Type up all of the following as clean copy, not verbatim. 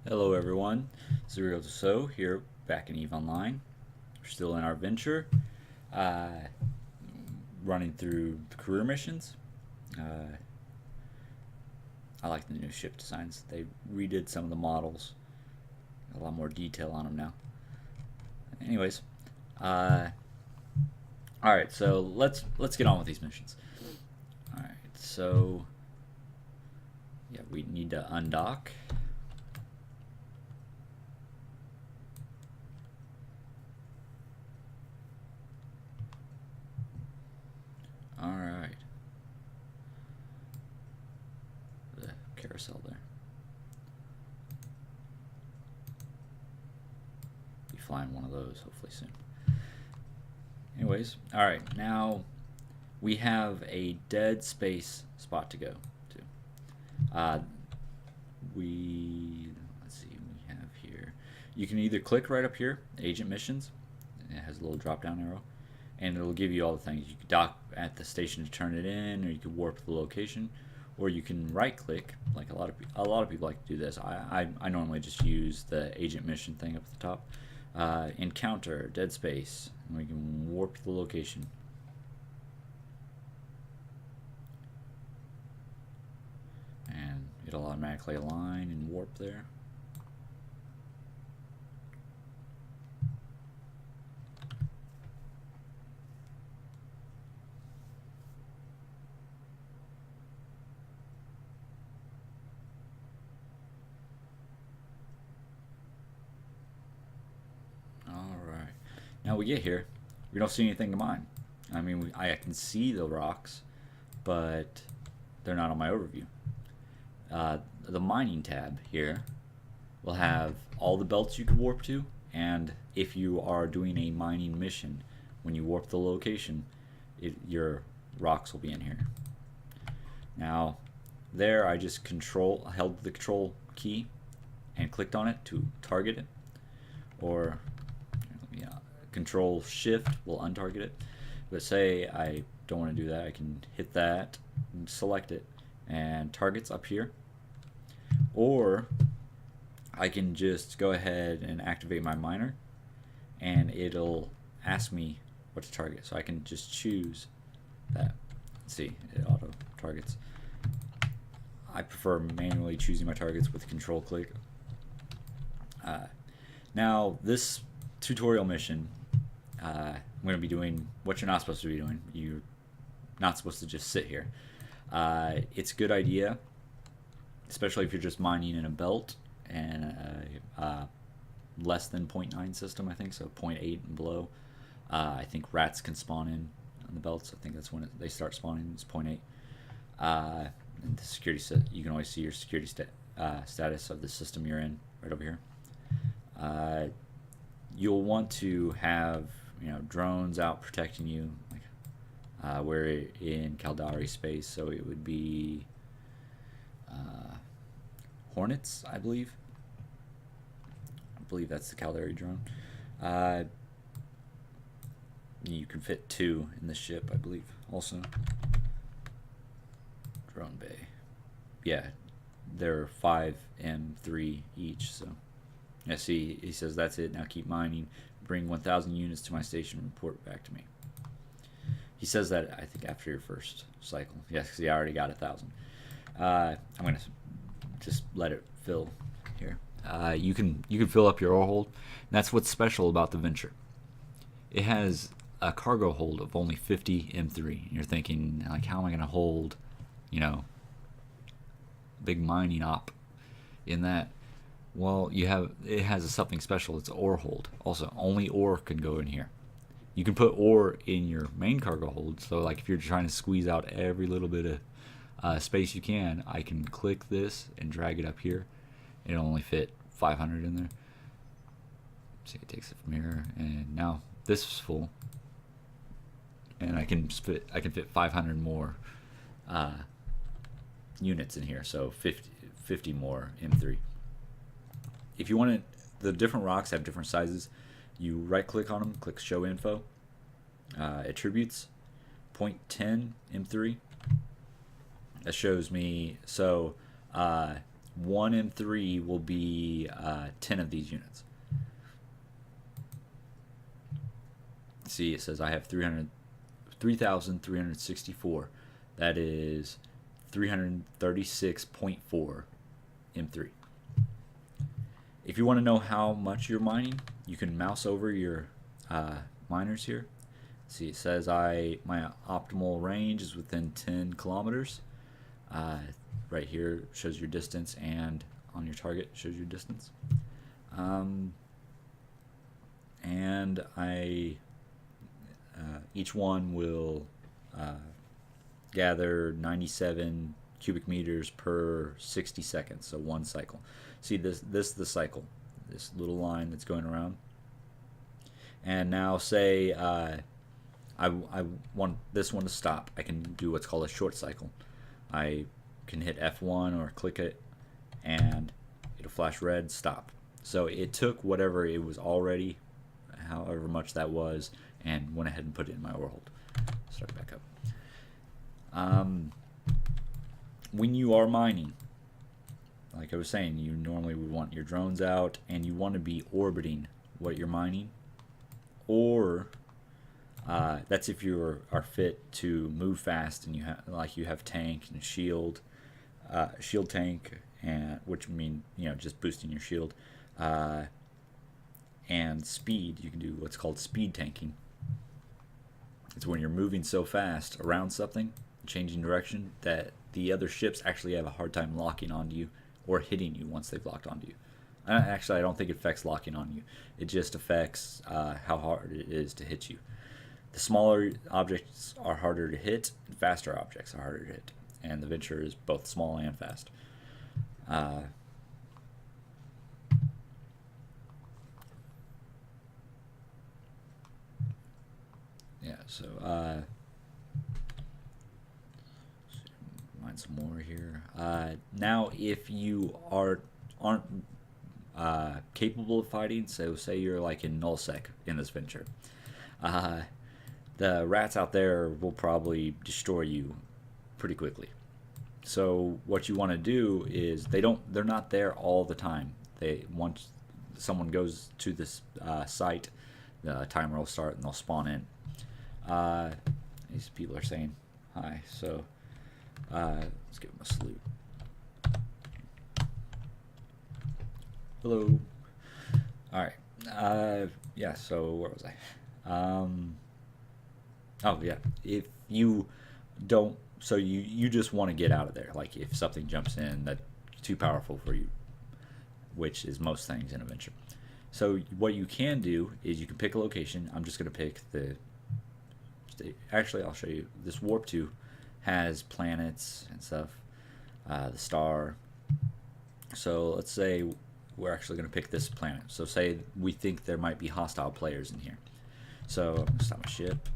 Hello everyone, it's Uriel Tussaud here, back in EVE Online. We're still in our venture, uh, running through the career missions. Uh, I like the new ship designs. They redid some of the models, a lot more detail on them now. Anyways, uh, all right, so let's get on with these missions. All right, so yeah, we need to undock. All right. The carousel there. Be flying one of those hopefully soon. Anyways, all right. Now we have a dead space spot to go to. Let's see. We have here. You can either click right up here, Agent Missions. It has a little drop down arrow, and it'll give you all the things. You can dock at the station to turn it in, or you can warp the location, or you can right click. Like a lot of people like to do this. I normally just use the agent mission thing up at the top. Encounter dead space, and we can warp the location. And it'll automatically align and warp there. Now we get here, we don't see anything to mine. I mean, I can see the rocks, but they're not on my overview. The mining tab here will have all the belts you could warp to, and if you are doing a mining mission, when you warp the location, your rocks will be in here. Now, there I just held the control key and clicked on it to target it, or Control Shift will untarget it. But say I don't want to do that, I can hit that and select it, and target's up here. Or I can just go ahead and activate my miner, and it'll ask me what to target. So I can just choose that. Let's see, it auto targets. I prefer manually choosing my targets with control click. Now this tutorial mission, I'm going to be doing what you're not supposed to be doing. You're not supposed to just sit here. It's a good idea, especially if you're just mining in a belt and less than 0.9 system, I think, so 0.8 and below. I think rats can spawn in on the belts. I think that's when they start spawning. It's 0.8. And the security set, you can always see your security status of the system you're in right over here. You'll want to have drones out protecting you. Like we're in Caldari space, so it would be Hornets, I believe. I believe that's the Caldari drone. You can fit 2 in the ship, I believe. Also, drone bay. Yeah, there are 5 M3 each. So, yeah. See, he says that's it. Now keep mining. Bring 1,000 units to my station and report back to me. He says that, I think, after your first cycle. Yes, because he already got 1,000. I'm going to just let it fill here. You can fill up your ore hold. And that's what's special about the Venture. It has a cargo hold of only 50 M3. And you're thinking, like, how am I going to hold, big mining op in that? Well, it has something special. It's an ore hold. Also, only ore can go in here. You can put ore in your main cargo hold. So, like, if you're trying to squeeze out every little bit of space you can, I can click this and drag it up here. It'll only fit 500 in there. See, it takes it from here, and now this is full, and I can fit 500 more units in here. So 50 more M3. If you want it, the different rocks have different sizes. You right click on them, click show info, attributes, 0.10 M3. That shows me, so one M3 will be 10 of these units. See, it says I have 3,364. That is 336.4 M3. If you want to know how much you're mining, you can mouse over your miners here. See, it says my optimal range is within 10 kilometers. Right here shows your distance, and on your target shows your distance. And each one will gather 97 cubic meters per 60 seconds, so one cycle. See, this is the cycle, this little line that's going around. And now say I want this one to stop. I can do what's called a short cycle. I can hit F1 or click it, and it'll flash red, stop. So it took whatever it was already, however much that was, and went ahead and put it in my world. Start back up. When you are mining, like I was saying, you normally would want your drones out, and you want to be orbiting what you're mining, or that's if you are fit to move fast and you have tank and shield tank, and which mean just boosting your shield, and speed. You can do what's called speed tanking. It's when you're moving so fast around something, changing direction, that the other ships actually have a hard time locking onto you or hitting you once they've locked onto you. Actually, I don't think it affects locking on you. It just affects how hard it is to hit you. The smaller objects are harder to hit, and faster objects are harder to hit. And the Venture is both small and fast. Yeah, so find some more here. Now, if you aren't capable of fighting, so say you're like in nullsec in this Venture, the rats out there will probably destroy you pretty quickly. So what you want to do is they're not there all the time. Once someone goes to this site, the timer will start and they'll spawn in. These people are saying hi, so let's give them a salute. Hello. All right. Yeah. So where was I? Oh yeah. If you don't, so you just want to get out of there. Like if something jumps in that's too powerful for you, which is most things in a Venture. So what you can do is you can pick a location. I'm just gonna pick the. Actually, I'll show you. This Warp 2 has planets and stuff. The star. So let's say we're actually going to pick this planet. So say we think there might be hostile players in here. So I'm going to stop my ship.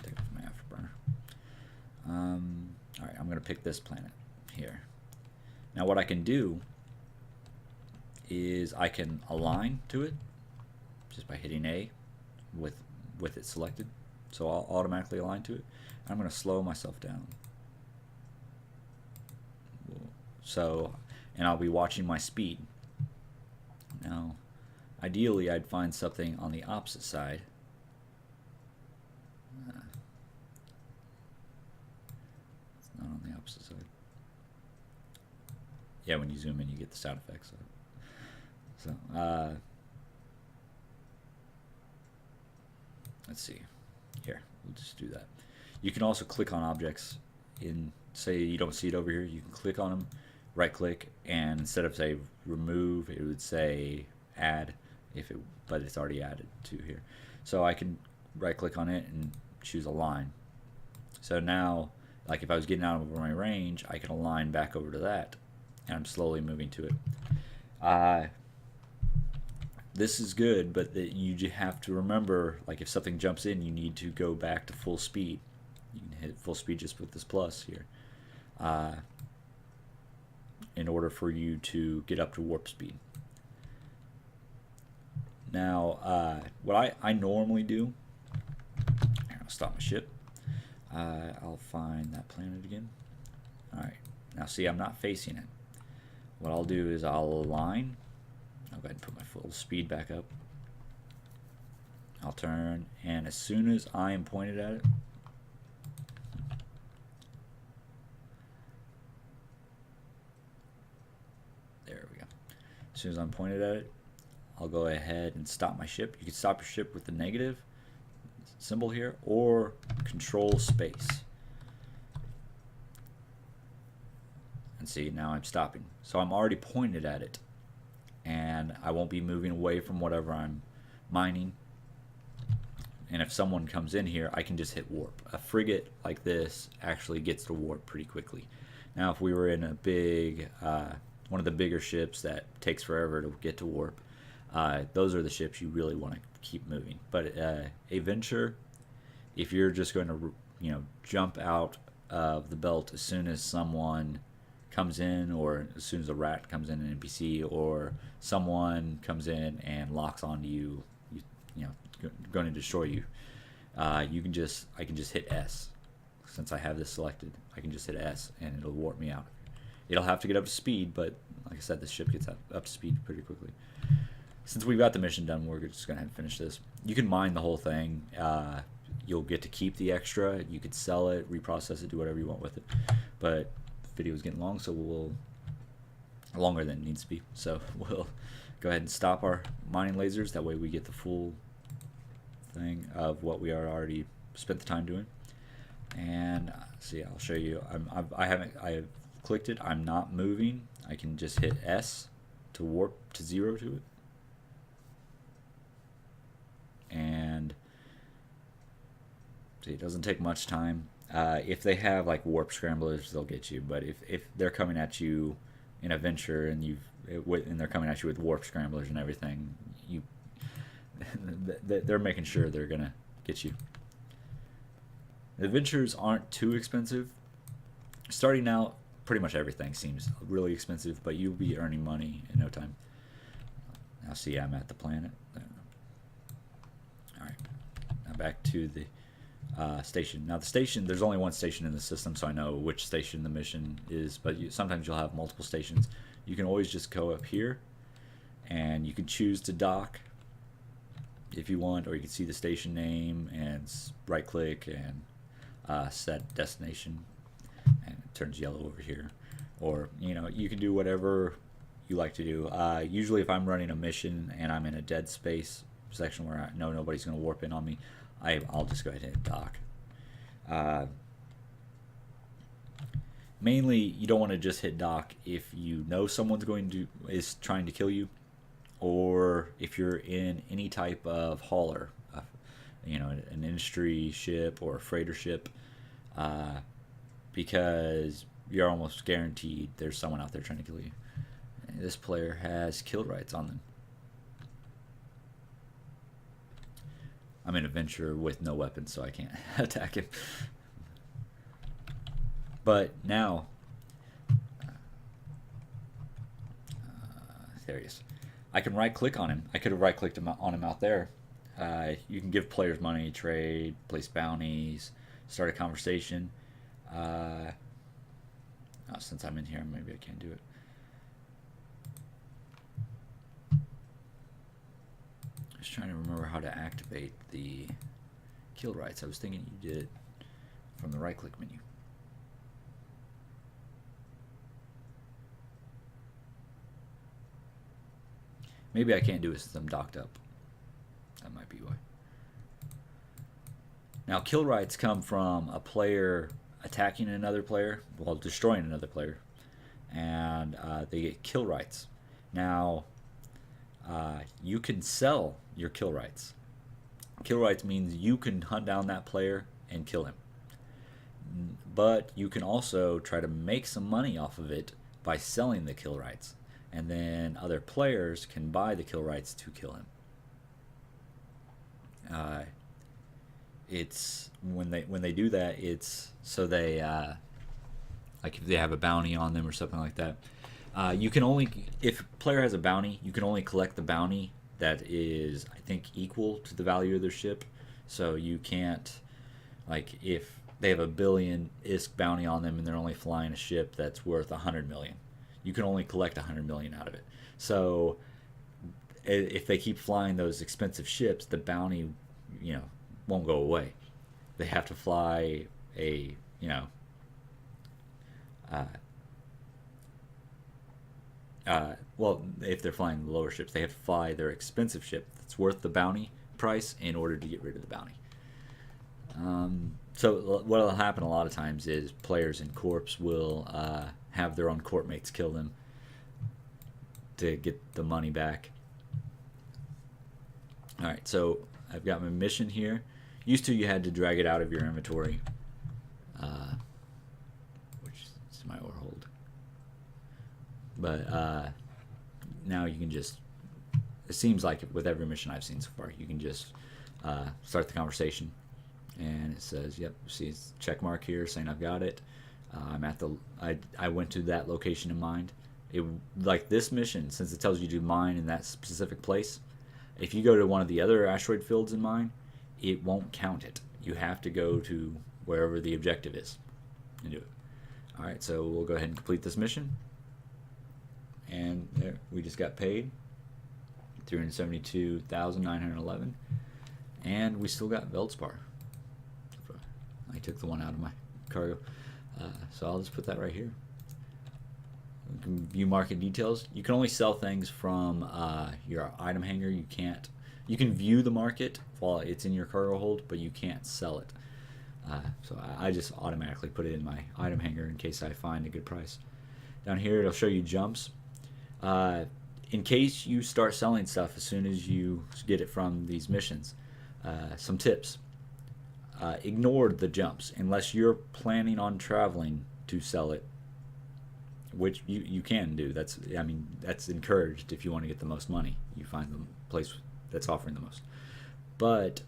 Take it from my afterburner. Alright, I'm going to pick this planet here. Now what I can do is I can align to it just by hitting A with it selected. So I'll automatically align to it. I'm going to slow myself down. So, and I'll be watching my speed. Now, ideally I'd find something on the opposite side. It's not on the opposite side. Yeah, when you zoom in you get the sound effects. So let's see. Here, we'll just do that. You can also click on objects in, say you don't see it over here, you can click on them, right click, and instead of say remove, it would say add, but it's already added to here. So I can right click on it and choose align. So now, like if I was getting out of my range, I can align back over to that, and I'm slowly moving to it. This is good, but you have to remember, like if something jumps in, you need to go back to full speed. You can hit full speed just with this plus here, in order for you to get up to warp speed. Now, what I normally do, I'll stop my ship. I'll find that planet again. All right, now see, I'm not facing it. what I'll do is I'll align. I'll go ahead and put my full speed back up. I'll turn, and as soon as I am pointed at it, there we go. As soon as I'm pointed at it, I'll go ahead and stop my ship. You can stop your ship with the negative symbol here, or control space. And see, now I'm stopping. So I'm already pointed at it, and I won't be moving away from whatever I'm mining. And if someone comes in here, I can just hit warp. A frigate like this actually gets to warp pretty quickly. Now, if we were in a big, one of the bigger ships that takes forever to get to warp, those are the ships you really want to keep moving. But a venture, if you're just going to, jump out of the belt as soon as someone comes in, or as soon as a rat comes in, an NPC, or someone comes in and locks onto you, going to destroy you, I can just hit S. Since I have this selected, I can just hit S and it'll warp me out. It'll have to get up to speed, but like I said, the ship gets up to speed pretty quickly. Since we've got the mission done, we're just going to finish this. You can mine the whole thing. You'll get to keep the extra. You could sell it, reprocess it, do whatever you want with it. But the video is getting long, so we'll longer than it needs to be. So we'll go ahead and stop our mining lasers. That way we get the full thing of what we are already spent the time doing. And see, I'll show you. I have clicked it. I'm not moving. I can just hit S to warp to 0 to it. And see, it doesn't take much time. If they have like warp scramblers, they'll get you. But if they're coming at you in a venture and they're coming at you with warp scramblers and everything, they're making sure they're gonna get you. The ventures aren't too expensive. Starting out, pretty much everything seems really expensive, but you'll be earning money in no time. Now see, I'm at the planet. Alright, now back to the station. Now the station, there's only one station in the system, so I know which station the mission is, but sometimes you'll have multiple stations. You can always just go up here, and you can choose to dock if you want, or you can see the station name and right click and set destination, and it turns yellow over here. Or you can do whatever you like to do. Usually if I'm running a mission and I'm in a dead space section where I know nobody's going to warp in on me, I'll just go ahead and hit dock. Mainly you don't want to just hit dock if you know someone's is trying to kill you, or if you're in any type of hauler, an industry ship or a freighter ship, because you're almost guaranteed there's someone out there trying to kill you. And this player has kill rights on them. I'm in a venture with no weapons, so I can't attack him. But now, there he is. I can right click on him. I could have right clicked on him out there. You can give players money, trade, place bounties, start a conversation. Since I'm in here, maybe I can't do it. I was trying to remember how to activate the kill rights. I was thinking you did it from the right click menu. Maybe I can't do it since I'm docked up. That might be why. Now, kill rights come from a player attacking another player, while destroying another player, and they get kill rights. Now, you can sell your kill rights. Kill rights means you can hunt down that player and kill him. But you can also try to make some money off of it by selling the kill rights. And then other players can buy the kill rights to kill him. It's when they do that, it's so they like if they have a bounty on them or something like that. You can only, if a player has a bounty, you can only collect the bounty that is, I think, equal to the value of their ship. So you can't, like, if they have a billion ISK bounty on them and they're only flying a ship that's worth 100 million, you can only collect 100 million out of it. So if they keep flying those expensive ships, the bounty, won't go away. They have to fly a, uh, well, if they're flying the lower ships, they have to fly their expensive ship that's worth the bounty price in order to get rid of the bounty. So what will happen a lot of times is players in corps will have their own corp mates kill them to get the money back. Alright, so I've got my mission here. Used to, you had to drag it out of your inventory, which is my ore hold. But now you can just, it seems like with every mission I've seen so far, you can just start the conversation, and it says, yep, see it's check mark here saying I've got it. I'm at the, I went to that location in mind. It, like this mission, since it tells you to mine in that specific place, if you go to one of the other asteroid fields in mine, it won't count it. You have to go to wherever the objective is and do it. Alright, so we'll go ahead and complete this mission. And there, we just got paid 372,911, and we still got Veldspar. I took the one out of my cargo, so I'll just put that right here. You can view market details. You can only sell things from your item hanger. You can't. You can view the market while it's in your cargo hold, but you can't sell it. So I just automatically put it in my item hanger in case I find a good price. Down here, it'll show you jumps. In case you start selling stuff as soon as you get it from these missions, some tips. Ignore the jumps unless you're planning on traveling to sell it, which you can do. That's encouraged if you want to get the most money. You find the place that's offering the most. But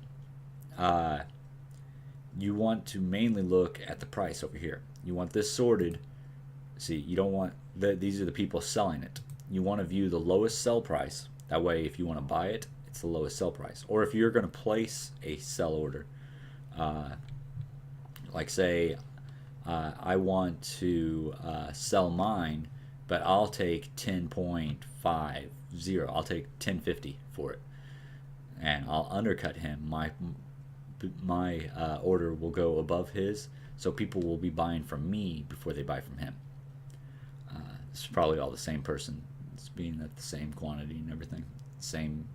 you want to mainly look at the price over here. You want this sorted. See, you don't want these are the people selling it. You want to view the lowest sell price. That way, if you want to buy it, it's the lowest sell price. Or if you're going to place a sell order, like say, I want to sell mine, but I'll take 10.50. I'll take 10.50 for it, and I'll undercut him. My order will go above his, so people will be buying from me before they buy from him. It's probably all the same person. It's being at the same quantity and everything, same,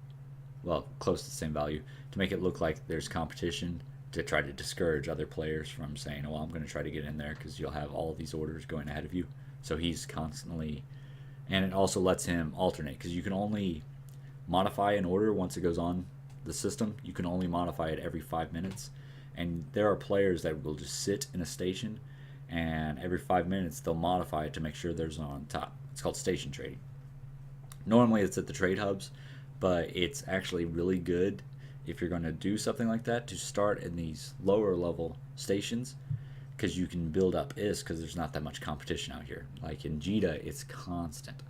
well, close to the same value, to make it look like there's competition, to try to discourage other players from saying, well, I'm going to try to get in there, because you'll have all these orders going ahead of you. So he's constantly, and it also lets him alternate, because you can only modify an order once it goes on the system. You can only modify it every 5 minutes, and there are players that will just sit in a station, and every 5 minutes they'll modify it to make sure there's on top. It's called station trading. Normally it's at the trade hubs, but it's actually really good if you're going to do something like that to start in these lower level stations, because you can build up because there's not that much competition out here. Like in Jita, it's constant.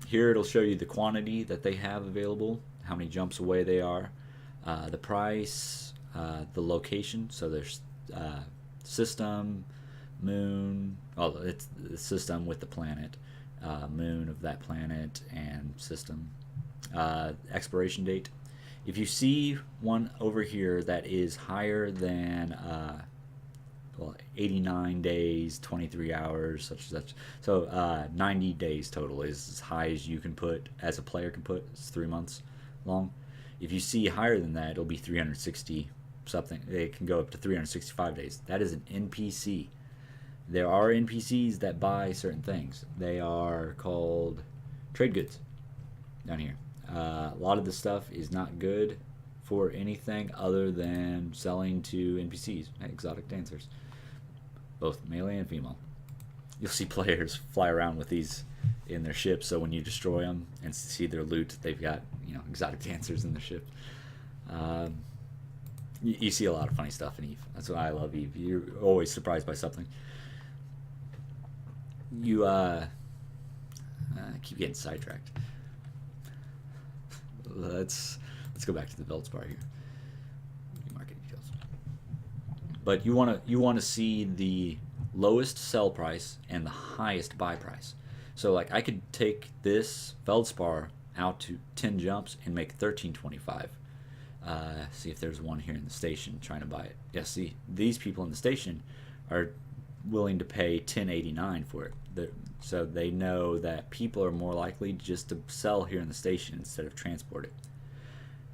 Here it'll show you the quantity that they have available, how many jumps away they are, the price, the location. So there's system, moon, well, it's the system with the planet, moon of that planet, and system. Expiration date. If you see one over here that is higher than 89 days, 23 hours, such and such, so 90 days total is as high as you can put, as a player can put. It's 3 months long. If you see higher than that, it'll be 360 something. It can go up to 365 days. That is an NPC. There are NPCs that buy certain things. They are called trade goods down here. A lot of the stuff is not good for anything other than selling to NPCs, exotic dancers, both male and female. You'll see players fly around with these in their ships, so when you destroy them and see their loot, they've got exotic dancers in their ship. You see a lot of funny stuff in Eve. That's why I love Eve. You're always surprised by something. You keep getting sidetracked. Let's go back to the Veldspar here. Market details. But you want to see the lowest sell price and the highest buy price. So like I could take this feldspar out to 10 jumps and make 13.25. See if there's one here in the station trying to buy it. Yeah, see, these people in the station are willing to pay 10.89 for it. So they know that people are more likely just to sell here in the station instead of transport it.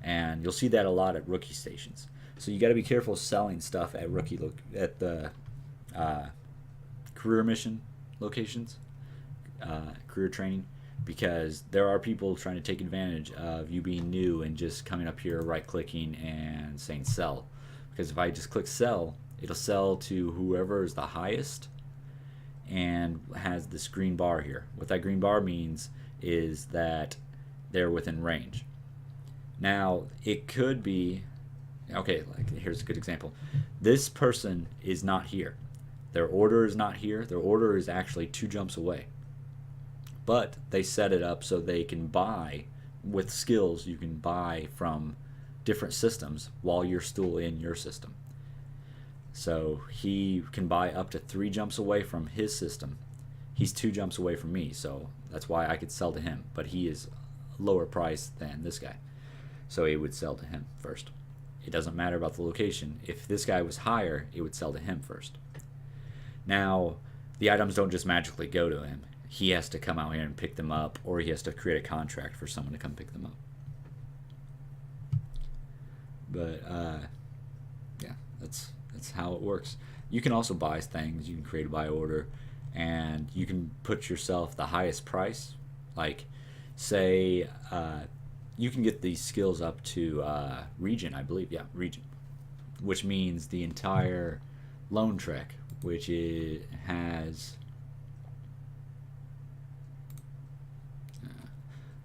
And you'll see that a lot at rookie stations. So you got to be careful selling stuff at at the career mission locations, career training, because there are people trying to take advantage of you being new and just coming up here, right clicking and saying sell. Because if I just click sell, it'll sell to whoever is the highest and has this green bar here. What that green bar means is that they're within range. Now, it could be, okay, like here's a good example. This person is not here. Their order is not here. Their order is actually 2 jumps away. But they set it up so they can buy, with skills, you can buy from different systems while you're still in your system. So he can buy up to 3 jumps away from his system. He's 2 jumps away from me, so that's why I could sell to him. But he is lower price than this guy, so it would sell to him first. It doesn't matter about the location. If this guy was higher, it would sell to him first. Now, the items don't just magically go to him. He has to come out here and pick them up, or he has to create a contract for someone to come pick them up. But yeah, that's how it works. You can also buy things. You can create a buy order, and you can put yourself the highest price. Like, say, you can get these skills up to region, I believe. Yeah, region, which means the entire lone trek, which has.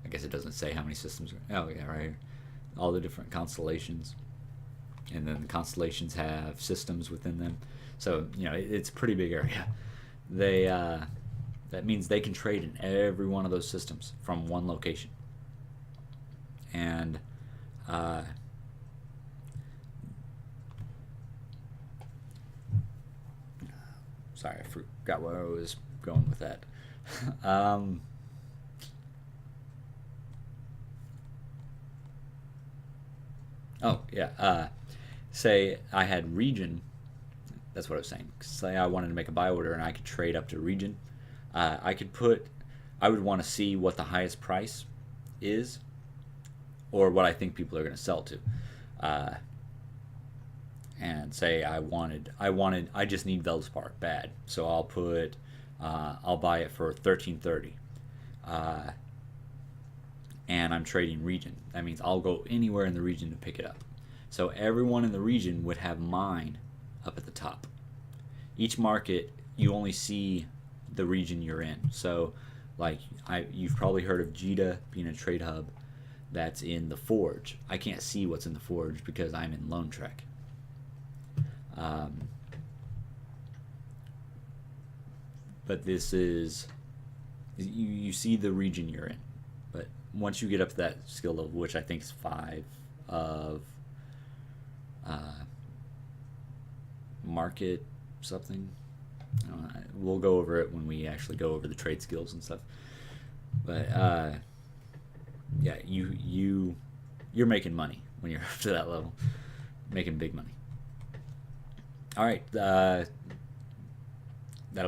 I guess it doesn't say how many systems are. Oh yeah, right here. All the different constellations, and then the constellations have systems within them. So it's a pretty big area. They that means they can trade in every one of those systems from one location. And sorry, I forgot where I was going with that. Oh, yeah. Say I had region. That's what I was saying. Say I wanted to make a buy order and I could trade up to region. I would want to see what the highest price is, or what I think people are going to sell to. And say I just need Veldspar bad. So I'll buy it for 13.30. And I'm trading region. That means I'll go anywhere in the region to pick it up. So everyone in the region would have mine up at the top. Each market, you only see the region you're in. So, like, you've probably heard of Jita being a trade hub that's in the Forge. I can't see what's in the Forge because I'm in Lone Trek. But this is, you see the region you're in. But once you get up to that skill level, which I think is 5 of market something, we'll go over it when we actually go over the trade skills and stuff. But yeah, you're making money when you're up to that level, making big money. All right, that'll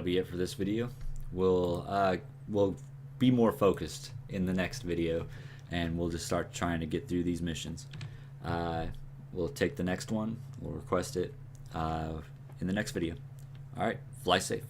be it for this video. We'll be more focused in the next video, and we'll just start trying to get through these missions. We'll take the next one, we'll request it in the next video. All right, fly safe.